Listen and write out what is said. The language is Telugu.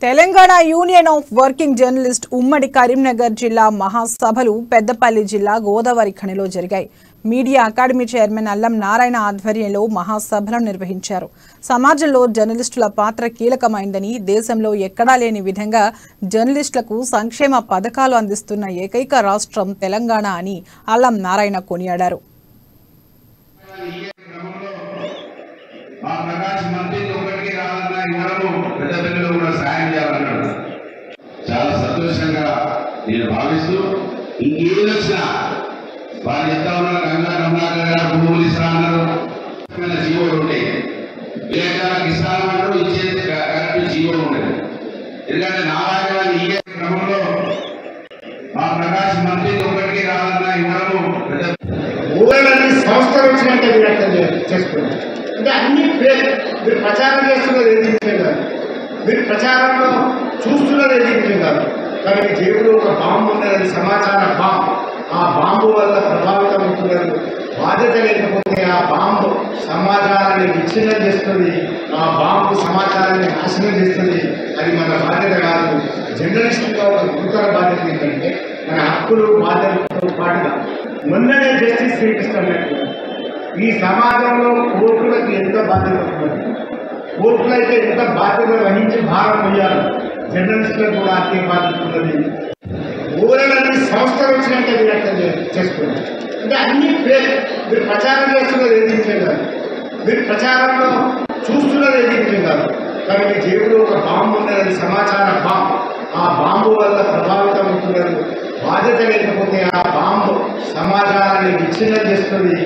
Telangana union of working journalist ఉమ్మడి కరీంనగర్ జిల్లా మహాసభలు పెద్దపల్లి జిల్లా గోదావరి ఖనిలో జరిగాయి. మీడియా అకాడమీ చైర్మన్ అల్లం నారాయణ ఆధ్వర్యంలో మహాసభలను నిర్వహించారు. సమాజంలో జర్నలిస్టుల పాత్ర కీలకమైందని, దేశంలో ఎక్కడా లేని విధంగా జర్నలిస్టులకు సంక్షేమ పథకాలు అందిస్తున్న ఏకైక రాష్ట్రం తెలంగాణ అని అల్లం నారాయణ కొనియాడారు. చాలా సంతోషంగా నేను భావిస్తూ ఇంకేం వచ్చినా వారు ఎంత ఉన్నారు గంగా కమలాకర్ గారు భూములు ఇస్తా అన్నారు, జీవోలు ఉంటాయి, విలేకరులకు ఇస్తామన్నారు, ఇచ్చేది కరెక్ట్ జీవోలు ఉండేది. ఎందుకంటే నారాయణ ఈ క్రమంలో మా ప్రకాశ్ మంత్రి ఒకటికి రావాలన్నా ఇవ్వడము ఊళ్ళని సంస్థలు వచ్చినట్టే మీరు అర్థం చేసుకున్నారు. అంటే అన్ని మీరు ప్రచారం చేస్తున్నది ఏది కాదు, మీరు ప్రచారంలో చూస్తున్నది ఏది కాదు, కానీ మీ జేబులో ఒక బాంబు ఉన్నది, సమాచార బాంబు. ఆ బాంబు వల్ల ప్రభావితం అవుతున్నారు. బాధ్యత లేకపోతే ఆ బాంబు సమాచారాన్ని విచ్ఛిన్నం చేస్తుంది, ఆ బాంబు సమాచారాన్ని నాశనం చేస్తుంది. అది మన బాధ్యత కాదు. జర్నలిస్టుగా ఒక గురుతర బాధ్యత ఏంటంటే మన హక్కులు బాధ్యతలతో పాటుగా మొన్ననే జస్టిస్ శ్రీకృష్ణ ఈ సమాజంలో కోర్టులకు ఎంత బాధ్యత ఉంటుంది, కోర్టులు అయితే ఎంత బాధ్యత వహించి భారం పోయాలి, జర్నలిస్టులకు కూడా అంతే బాధ్యత ఉన్నది. ఊళ్ళని సంస్థలు వచ్చినట్టే మీరు అర్థం చేసుకున్నారు. అంటే అన్ని మీరు ప్రచారం చేస్తున్నది ఏది కాదు, మీరు ప్రచారంలో చూస్తున్నది ఏది కాదు, కానీ మీ జేబులో ఒక బాంబు ఉన్నది, సమాచార బాంబు. ఆ బాంబు వల్ల ప్రభావితం అవుతున్నారు. బాధ్యత లేకపోతే ఆ బాంబు సమాచారాన్ని విచ్ఛిన్నం చేస్తుంది.